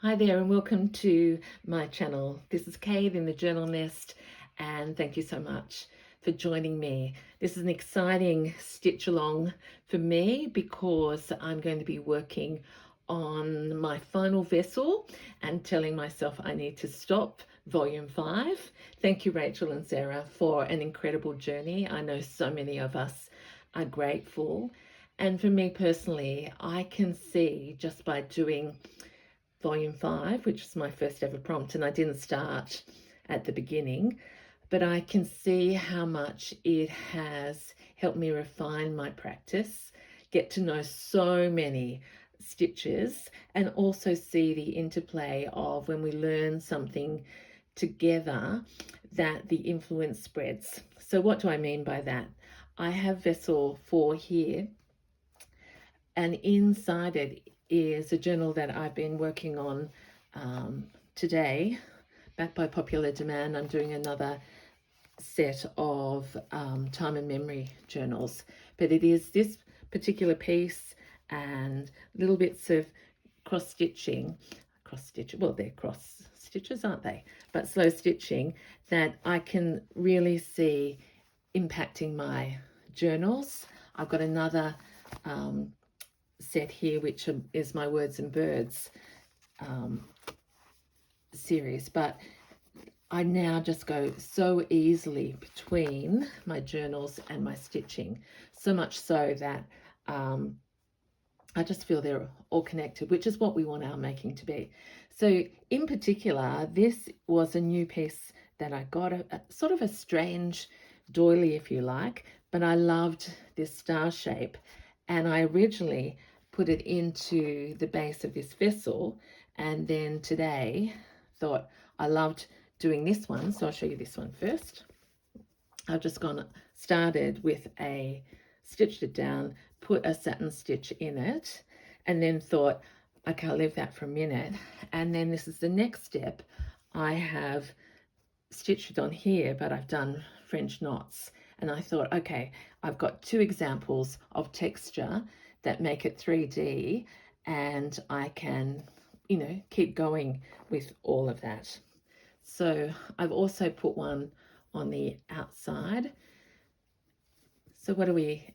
Hi there and welcome to my channel. This is Kate in the Journal Nest and thank you so much for joining me. This is an exciting stitch along for me because I'm going to be working on my final vessel and telling myself I need to stop volume 5. Thank you Rachel and Sarah for an incredible journey. I know so many of us are grateful, and for me personally I can see just by doing volume 5, which is my first ever prompt, and I didn't start at the beginning, but I can see how much it has helped me refine my practice, get to know so many stitches, and also see the interplay of when we learn something together that the influence spreads. So what do I mean by that? I have vessel 4 here, and inside it is a journal that I've been working on today. Back by popular demand, I'm doing another set of time and memory journals, but it is this particular piece and little bits of cross stitching, well, they're cross stitches, aren't they? But slow stitching that I can really see impacting my journals. I've got another set here which is my Words and Birds series, but I now just go so easily between my journals and my stitching, so much so that I just feel they're all connected, which is what we want our making to be. So in particular, this was a new piece that I got, a sort of a strange doily, if you like, but I loved this star shape, and I originally put it into the base of this vessel, and then today thought I loved doing this one, so I'll show you this one first. I've just started with stitched it down, put a satin stitch in it, and then thought, okay, I'll leave that for a minute. And then this is the next step. I have stitched it on here, but I've done French knots. And I thought, okay, I've got 2 examples of texture that make it 3D, and I can, keep going with all of that. So I've also put one on the outside. So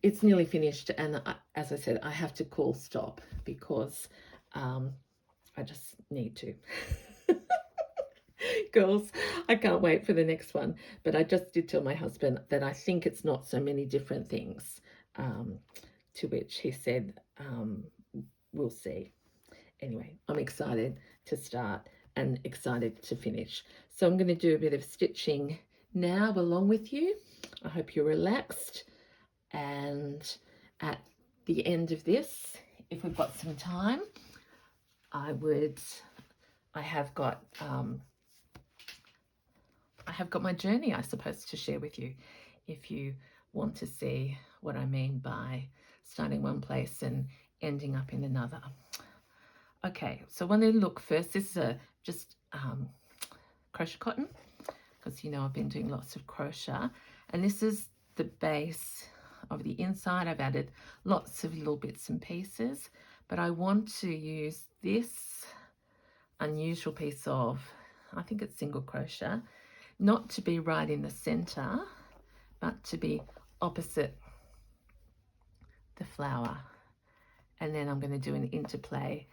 it's nearly finished, and as I said, I have to call stop because I just need to. Girls, I can't wait for the next one, but I just did tell my husband that I think it's not so many different things, to which he said, we'll see. Anyway, I'm excited to start and excited to finish. So I'm going to do a bit of stitching now along with you. I hope you're relaxed, and at the end of this, if we've got some time, I have got my journey, I suppose, to share with you if you want to see what I mean by starting one place and ending up in another. Okay, so when I look first, this is just crochet cotton, because I've been doing lots of crochet, and this is the base of the inside. I've added lots of little bits and pieces, but I want to use this unusual piece of, I think it's single crochet, not to be right in the center, but to be opposite the flower, and then I'm going to do an interplay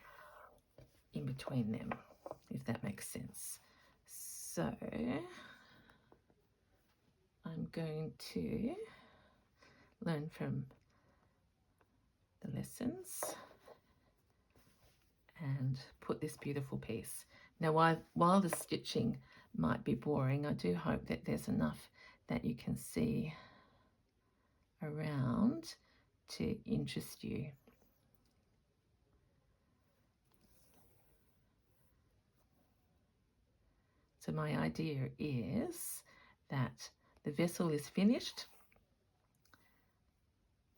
in between them, if that makes sense. So I'm going to learn from the lessons and put this beautiful piece. Now while the stitching might be boring, I do hope that there's enough that you can see around to interest you. So my idea is that the vessel is finished.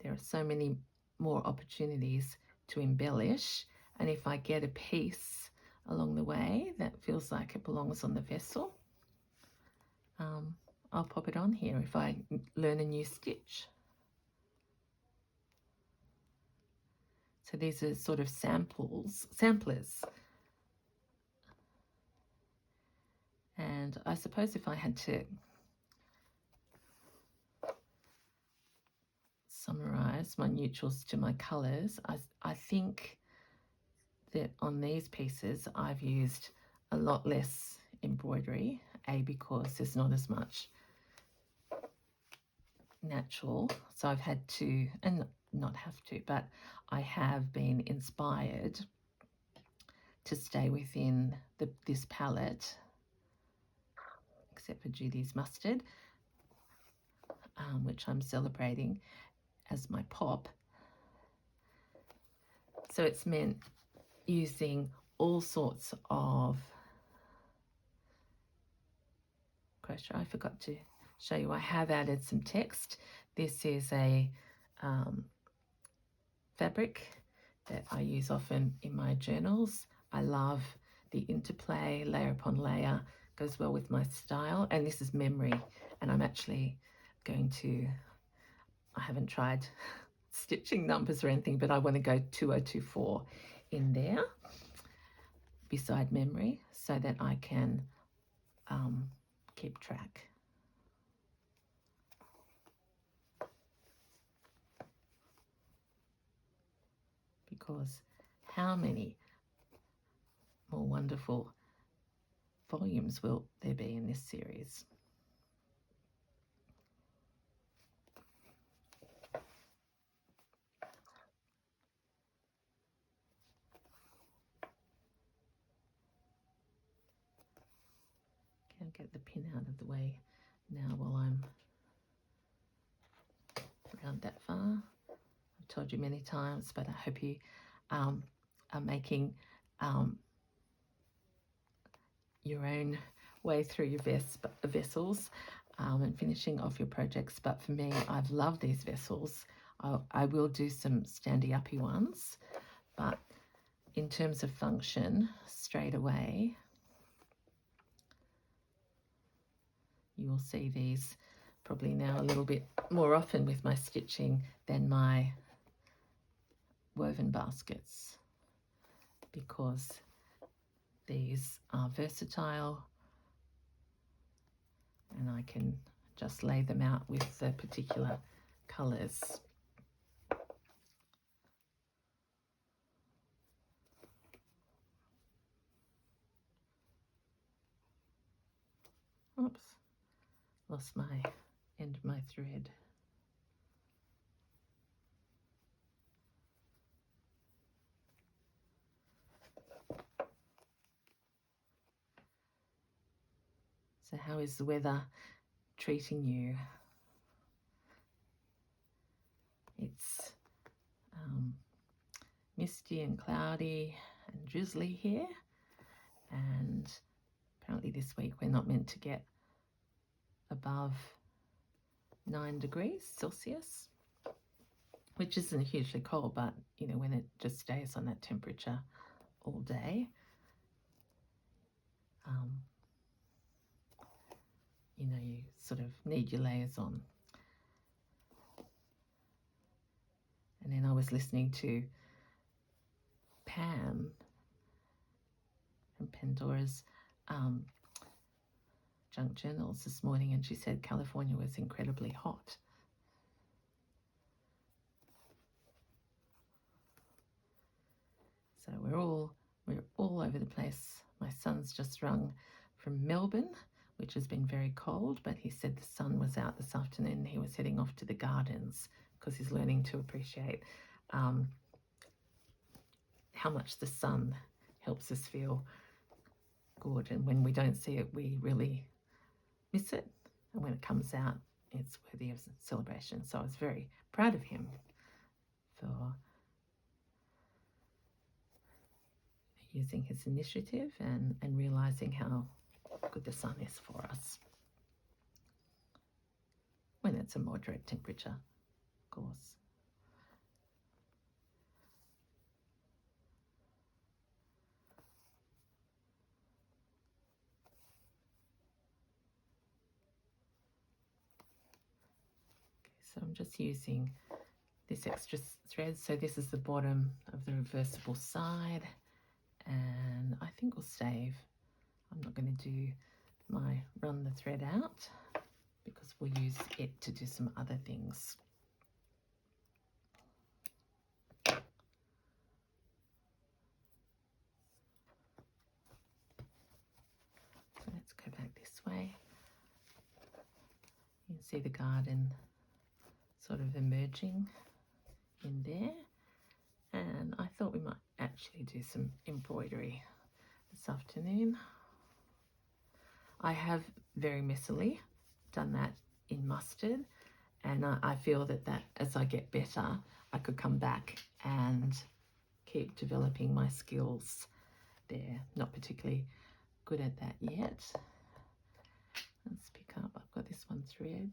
There are so many more opportunities to embellish, and if I get a piece along the way that feels like it belongs on the vessel, I'll pop it on here if I learn a new stitch. So these are sort of samplers And I suppose if I had to summarize my neutrals to my colors, I think that on these pieces I've used a lot less embroidery, because there's not as much natural, so I've had to, and not have to, but I have been inspired to stay within this palette, except for Judy's Mustard, which I'm celebrating as my pop. So it's meant using all sorts of crochet. I forgot to show you, I have added some text. This is a fabric that I use often in my journals. I love the interplay, layer upon layer, goes well with my style. And this is memory, and I'm actually going to, I haven't tried stitching numbers or anything, but I want to go 2024 in there beside memory so that I can keep track. Because how many more wonderful volumes will there be in this series? Can't get the pin out of the way now while I'm around that far. I've told you many times, but I hope you are making your own way through your vessels and finishing off your projects. But for me, I've loved these vessels. I will do some standy-uppy ones, but in terms of function, straight away, you will see these probably now a little bit more often with my stitching than my woven baskets, because these are versatile and I can just lay them out with the particular colours. Oops, lost my end of my thread. So how is the weather treating you? It's misty and cloudy and drizzly here, and apparently this week we're not meant to get above 9 degrees Celsius, which isn't hugely cold, but you know, when it just stays on that temperature all day, you know, you sort of need your layers on. And then I was listening to Pam from Pandora's Junk Journals this morning, and she said California was incredibly hot. So we're all over the place. My son's just rung from Melbourne, which has been very cold, but he said the sun was out this afternoon. He was heading off to the gardens because he's learning to appreciate how much the sun helps us feel good, and when we don't see it, we really miss it, and when it comes out, it's worthy of celebration. So I was very proud of him for using his initiative and realizing how good the sun is for us when it's a moderate temperature, of course. So I'm just using this extra thread. So this is the bottom of the reversible side, and I think we'll save. I'm not going to do run the thread out because we'll use it to do some other things. So let's go back this way. You can see the garden sort of emerging in there. And I thought we might actually do some embroidery this afternoon. I have very messily done that in mustard, and I feel that as I get better, I could come back and keep developing my skills there. Not particularly good at that yet. Let's pick up, I've got this one threaded.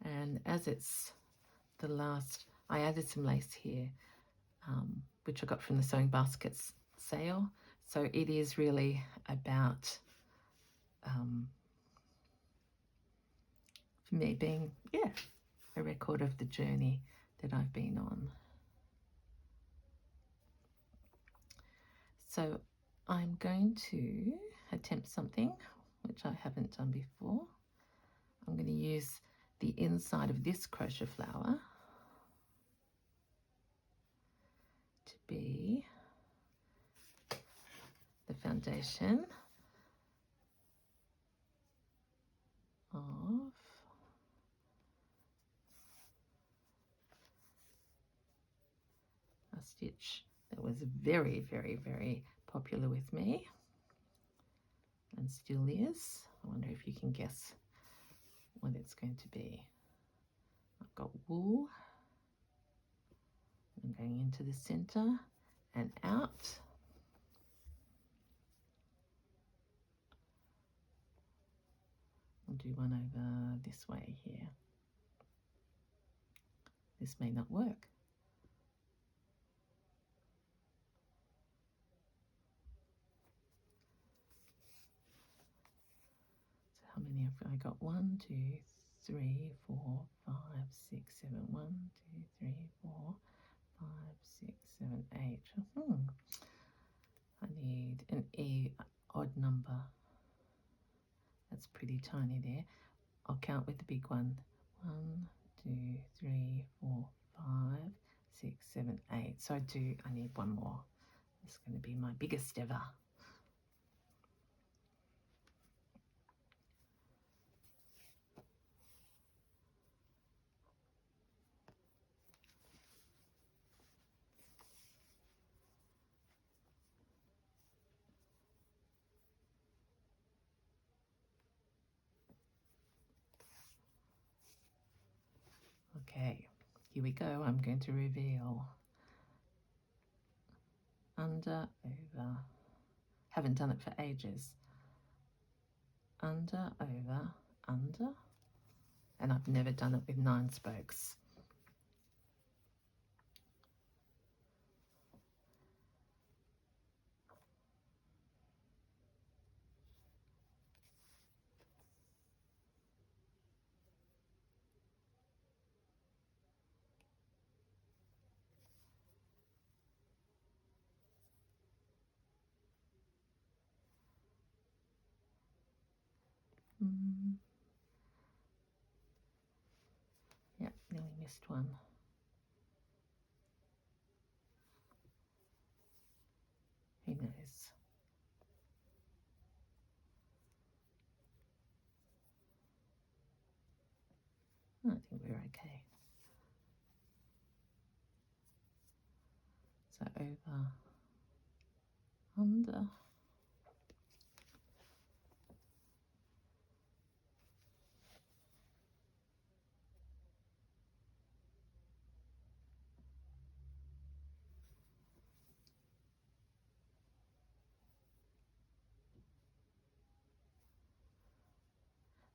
And as it's the last, I added some lace here, which I got from the Sewing Baskets sale. So it is really about, for me, being, a record of the journey that I've been on. So I'm going to attempt something which I haven't done before. I'm going to use the inside of this crochet flower to be the foundation of a stitch that was very, very, very popular with me and still is. I wonder if you can guess what it's going to be. I've got wool. I'm going into the center and out. I'll do one over this way here. This may not work. So how many have I got? 1, 2, 3, 4, 5, 6, 7. 1, 2, 3, 4, 5, 6, 7, 8. I need an odd number. That's pretty tiny there. I'll count with the big one. 1, 2, 3, 4, 5, 6, 7, 8. So I need one more. It's going to be my biggest ever. Okay, here we go. I'm going to reveal under, over. Haven't done it for ages. Under, over, under. And I've never done it with 9 spokes. Yep, nearly missed one. Who knows? I think we're okay. So over, under.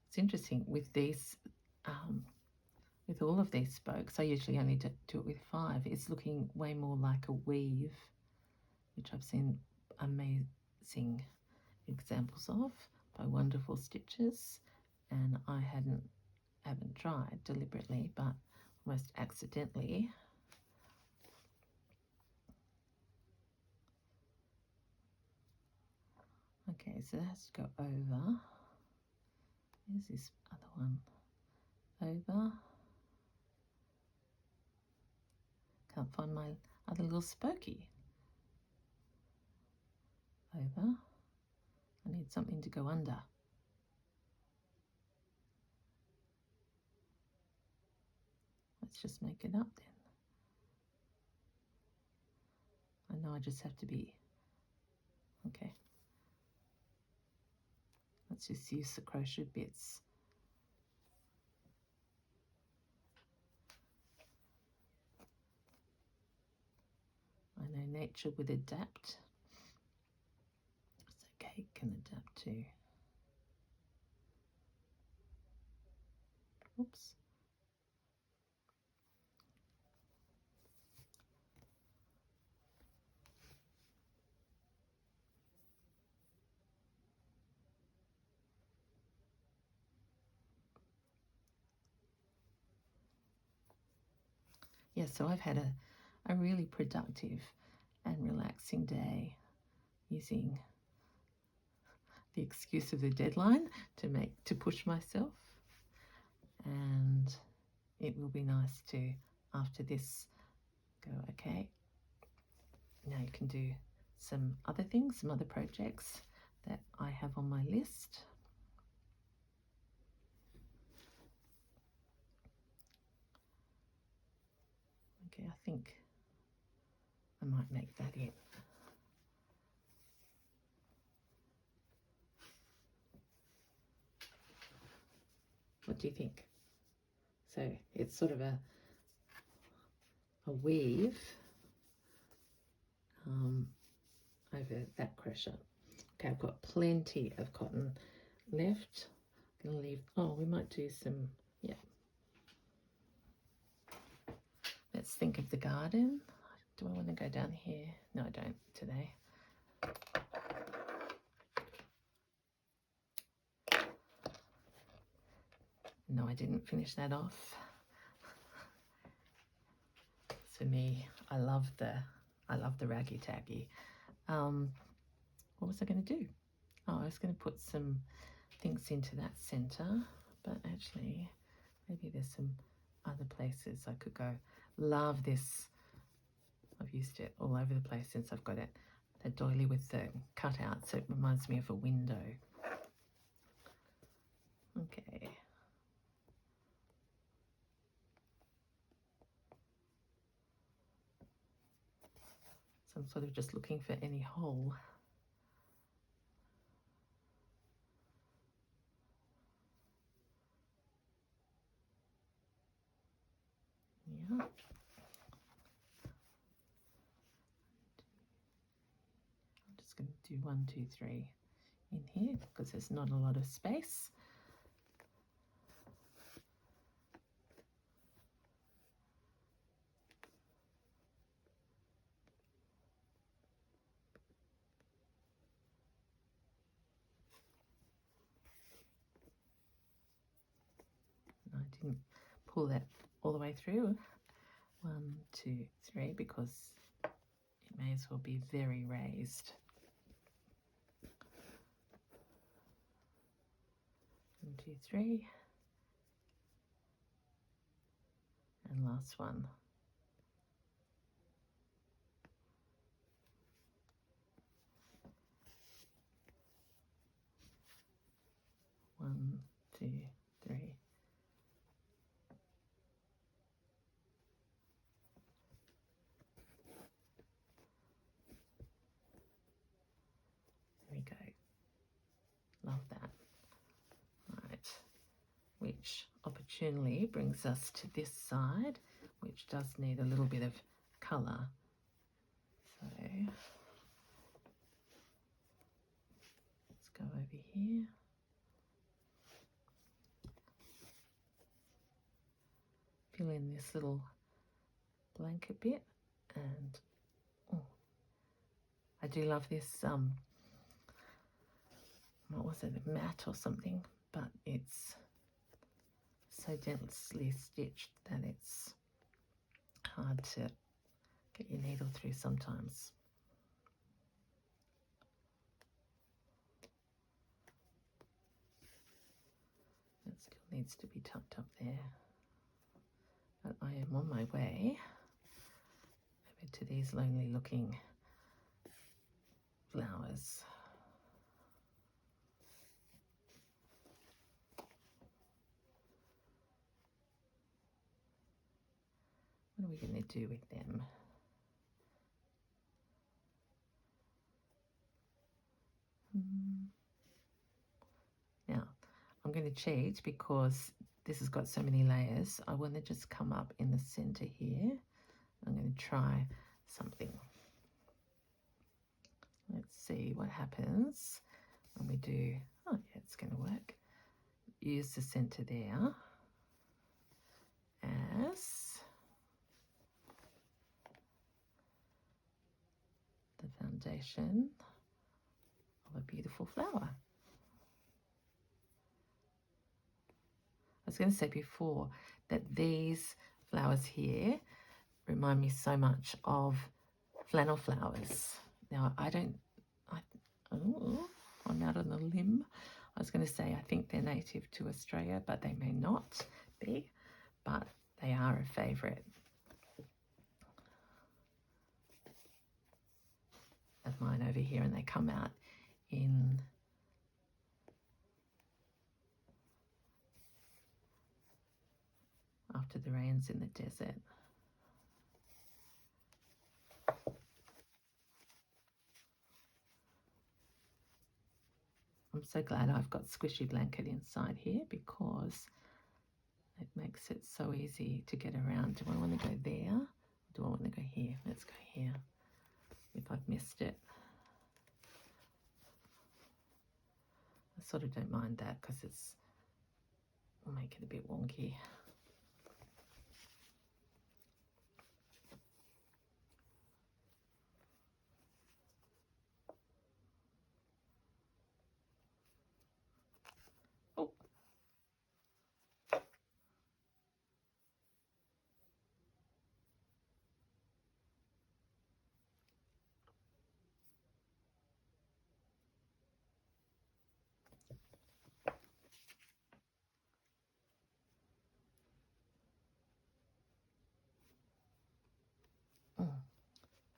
It's interesting with these, with all of these spokes, I usually only do it with 5. It's looking way more like a weave, which I've seen amazing examples of by wonderful stitches, and I haven't tried deliberately, but almost accidentally Okay, so that has to go over. There's this other one. Over. Can't find my other little spokey. Over. I need something to go under. Let's just make it up then. I know I just have to be, okay. Let's just use the crochet bits. I know nature would adapt, so cake can adapt too. Oops. Yeah, so I've had a really productive and relaxing day using the excuse of the deadline to push myself, and it will be nice to, after this, go, okay, now you can do some other things, some other projects that I have on my list. Okay, I think I might make that it. What do you think? So it's sort of a weave over that crochet. Okay, I've got plenty of cotton left. I'm gonna leave, oh, we might do some, yeah. Let's think of the garden. Do I want to go down here? No, I don't today. No, I didn't finish that off. For me, I love the raggy taggy. What was I going to do? Oh, I was going to put some things into that center, but actually maybe there's some other places I could go. Love this. I've used it all over the place since I've got it. The doily with the cutout, so it reminds me of a window. Okay. So I'm sort of just looking for any hole. Yeah. I'm just going to do 1, 2, 3 in here because there's not a lot of space. I didn't pull that all the way through. 1, 2, 3 because it may as well be very raised. 1, 2, 3, and last one. One, 2, 3. There we go. Love that. Right, which opportunely brings us to this side, which does need a little bit of colour. So let's go over here. Fill in this little blanket bit, and oh, I do love this what was it, a mat or something, but it's so densely stitched that it's hard to get your needle through sometimes. needs to be tucked up there. But I am on my way over to these lonely looking flowers. What are we going to do with them? Now, I'm going to cheat because this has got so many layers. I want to just come up in the center here. I'm going to try something. Let's see what happens when we do. Oh, yeah, it's going to work. Use the center there as the foundation of a beautiful flower. I was going to say before that these flowers here remind me so much of flannel flowers. Now, I'm out on a limb. I was going to say I think they're native to Australia, but they may not be, but they are a favourite of mine over here, and they come out in after the rains in the desert. I'm so glad I've got squishy blanket inside here because it makes it so easy to get around. Do I want to go there? Or do I want to go here? Let's go here if I've missed it. I sort of don't mind that because will make it a bit wonky. Oh.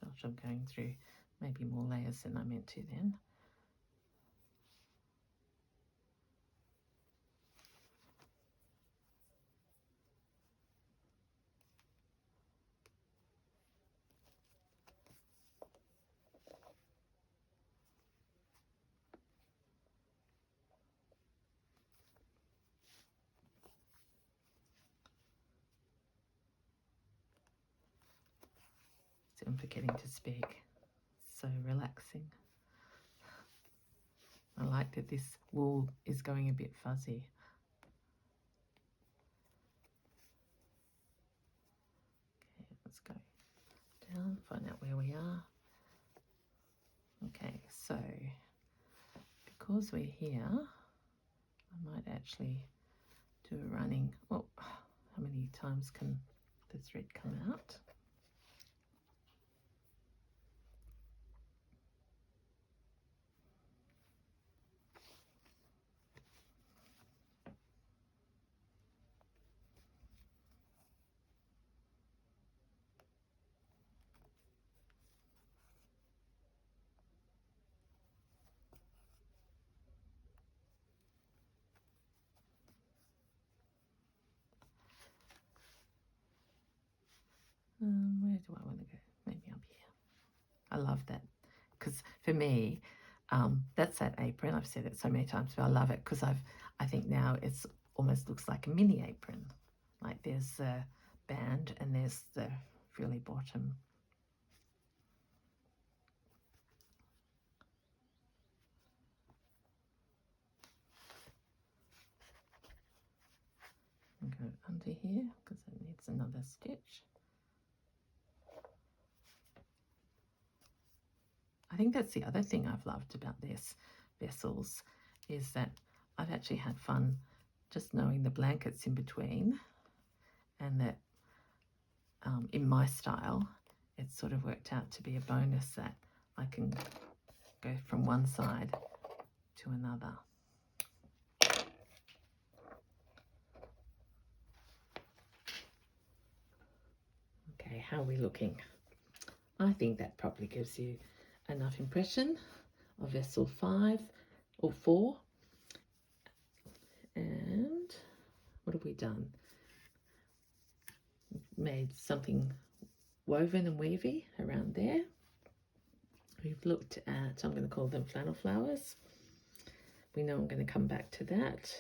Gosh, I'm going through maybe more layers than I meant to then. So I'm forgetting to speak. So relaxing. I like that this wool is going a bit fuzzy. Okay, let's go down, find out where we are. Okay, so because we're here, I might actually do a running. Oh, how many times can the thread come out? Where do I want to go? Maybe up here. I love that because for me, that's that apron. I've said it so many times, but I love it because I think now it's almost looks like a mini apron. Like there's the band and there's the frilly bottom. And go under here because it needs another stitch. I think that's the other thing I've loved about this vessels is that I've actually had fun just knowing the blankets in between, and that in my style it's sort of worked out to be a bonus that I can go from one side to another. how are we looking? I think that probably gives you enough impression of vessel 5 or 4. And what have we done? Made something woven and weavy around there. We've looked at, I'm going to call them flannel flowers. We know I'm going to come back to that.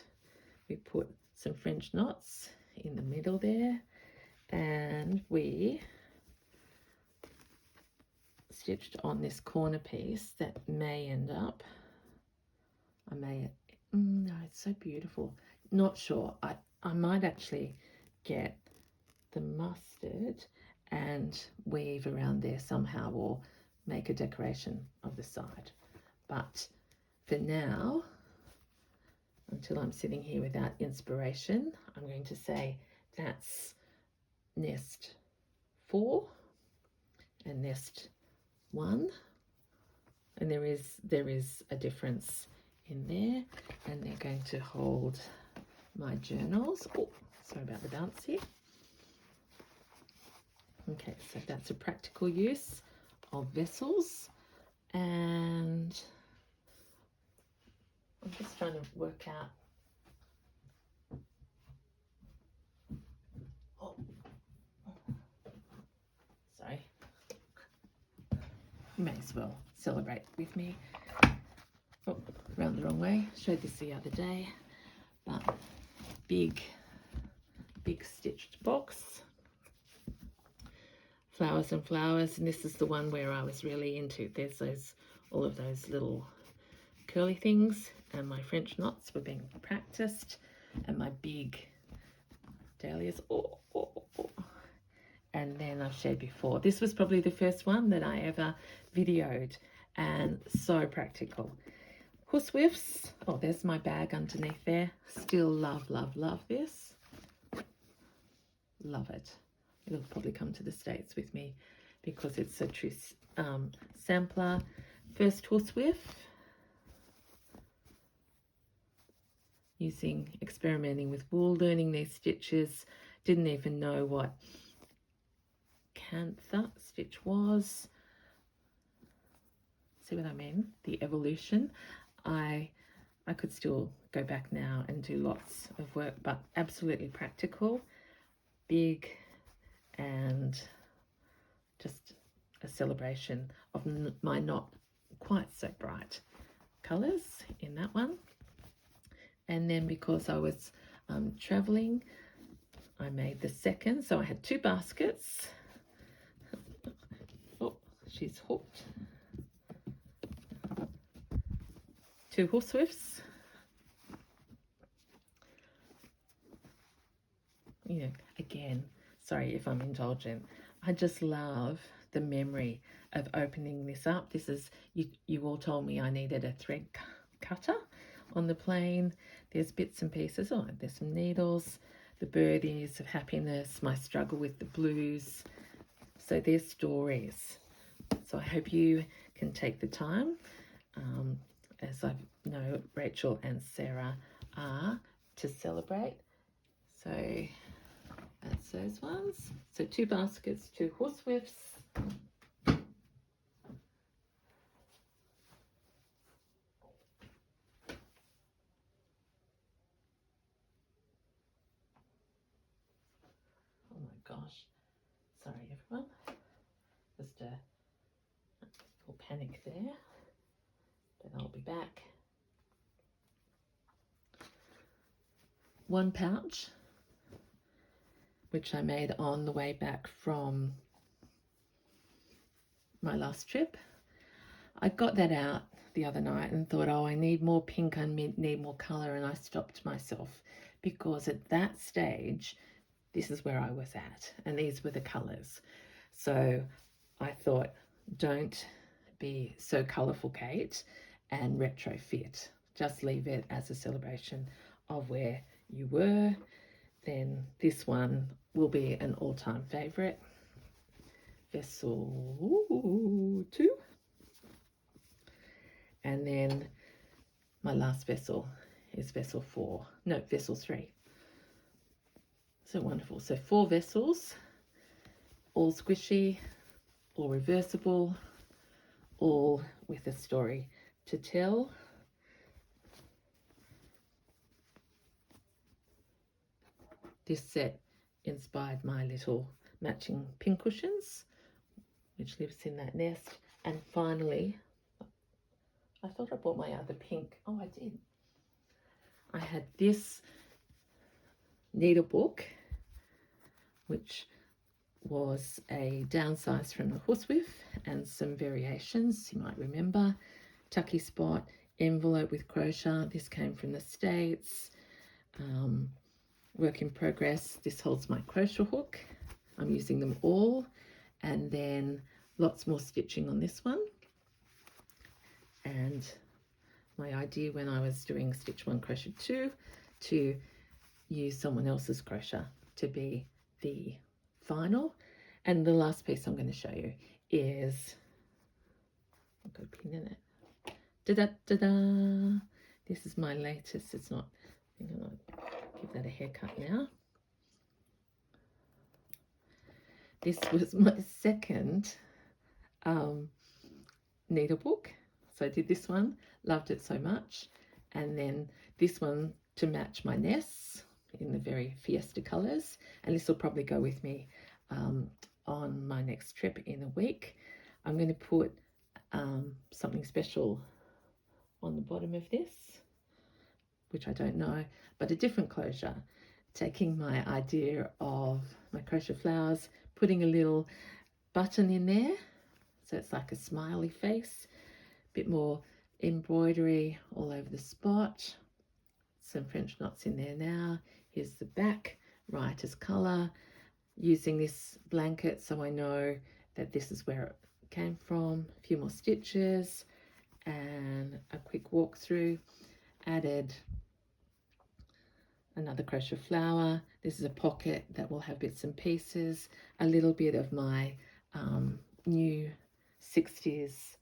We put some French knots in the middle there, and we stitched on this corner piece that may end up, no, it's so beautiful. Not sure. I might actually get the mustard and weave around there somehow, or make a decoration of the side. But for now, until I'm sitting here without inspiration, I'm going to say that's nest 4 and nest 1, and there is a difference in there, and they're going to hold my journals. Oh, sorry about the bounce here. Okay, so that's a practical use of vessels, and I'm just trying to work out. Oh, sorry. You may as well celebrate with me. Oh, round the wrong way. Showed this the other day, but big stitched box. Flowers and flowers, and this is the one where I was really into. There's all of those little curly things, and my French knots were being practiced, and my big dahlias. And then I've shared before, this was probably the first one that I ever videoed, and so practical. Huswifs. Oh, there's my bag underneath there. Still love this. Love it. It'll probably come to the States with me because it's a true sampler. First horsewhip, experimenting with wool, learning these stitches. Didn't even know what cantha stitch was. See what I mean? The evolution. I could still go back now and do lots of work, but absolutely practical, big, and just a celebration of my not quite so bright colours in that one. And then because I was travelling, I made the second, so I had 2 baskets. Oh, she's hooked. 2 horsewhips. You know, again, sorry if I'm indulgent. I just love the memory of opening this up. This is, you all told me I needed a thread cutter on the plane. There's bits and pieces. Oh, there's some needles, the birdies of happiness, my struggle with the blues. So there's stories. So I hope you can take the time, as I know Rachel and Sarah are, to celebrate. So that's those ones. So 2 baskets, 2 horsewhips. Oh my gosh. Sorry everyone. Just a little panic there. But I'll be back. 1 pouch, which I made on the way back from my last trip. I got that out the other night and thought, oh, I need more pink, I need more colour, and I stopped myself because at that stage, this is where I was at, and these were the colours. So I thought, don't be so colourful, Kate, and retrofit. Just leave it as a celebration of where you were. Then this one will be an all-time favourite. Vessel 2. And then my last vessel is vessel 4. No, vessel 3. So wonderful. So 4 vessels, all squishy, all reversible, all with a story to tell. This set inspired my little matching pin cushions, which lives in that nest. And finally, I thought I bought my other pink. Oh, I did. I had this needlebook, which was a downsize from the huswifs, and some variations you might remember. Tucky spot, envelope with crochet. This came from the States. Work in progress. This holds my crochet hook. I'm using them all. And then lots more stitching on this one. And my idea when I was doing stitch 1 crochet 2 to use someone else's crochet to be the final. And the last piece I'm going to show you is, I've got a pin in it. Da-da-da-da! This is my latest. It's not, I'm going to give that a haircut now. This was my second needlebook. So I did this one, loved it so much. And then this one to match my nests in the very Fiesta colours. And this will probably go with me on my next trip in a week. I'm going to put something special on the bottom of this, which I don't know, but a different closure. Taking my idea of my crochet flowers, putting a little button in there, so it's like a smiley face, a bit more embroidery all over the spot, some French knots in there now. Here's the back, right as colour, using this blanket so I know that this is where it came from. A few more stitches and a quick walkthrough. Added another crochet flower. This is a pocket that will have bits and pieces, a little bit of my new 60s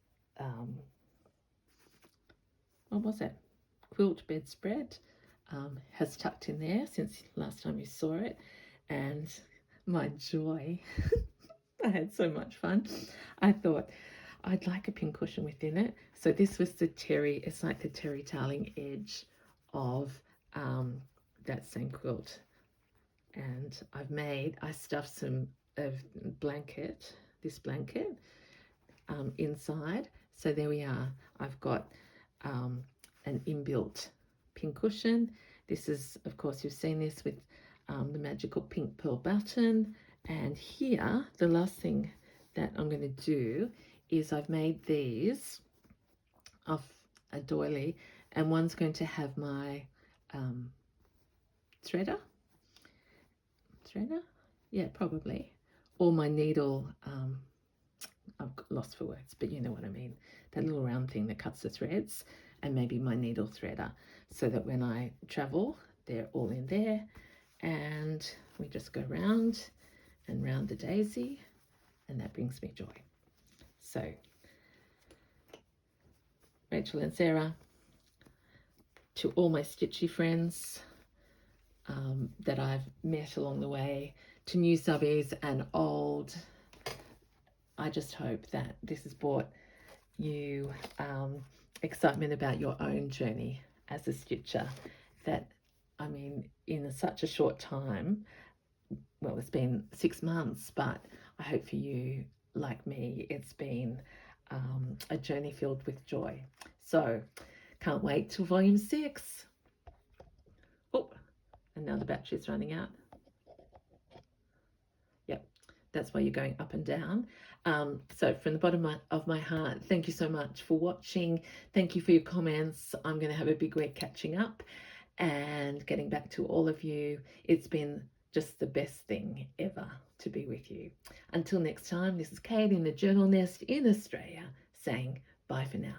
what was it, quilt bedspread, has tucked in there since last time you saw it. And my joy, I had so much fun. I thought I'd like a pin cushion within it, so this was the terry, it's like the terry toweling edge of that same quilt. And I stuffed some of blanket, this blanket inside. So there we are. I've got an inbuilt pin cushion. This is, of course, you've seen this with the magical pink pearl button. And here, the last thing that I'm going to do is I've made these off a doily, and one's going to have my threader, yeah, probably, or my needle, I've lost for words, but you know what I mean, that little round thing that cuts the threads, and maybe my needle threader, so that when I travel, they're all in there. And we just go round and round the daisy, and that brings me joy. So Rachel and Sarah, to all my stitchy friends that I've met along the way, to new subbies and old, I just hope that this has brought you excitement about your own journey as a stitcher. That, I mean, in such a short time, well, it's been 6 months, but I hope for you, like me, it's been a journey filled with joy. So can't wait till volume 6. Oh, and now the battery's running out. Yep, that's why you're going up and down. So from the bottom of my heart, thank you so much for watching. Thank you for your comments. I'm going to have a big week catching up and getting back to all of you. It's been just the best thing ever to be with you. Until next time, this is Kate in the Journal Nest in Australia saying bye for now.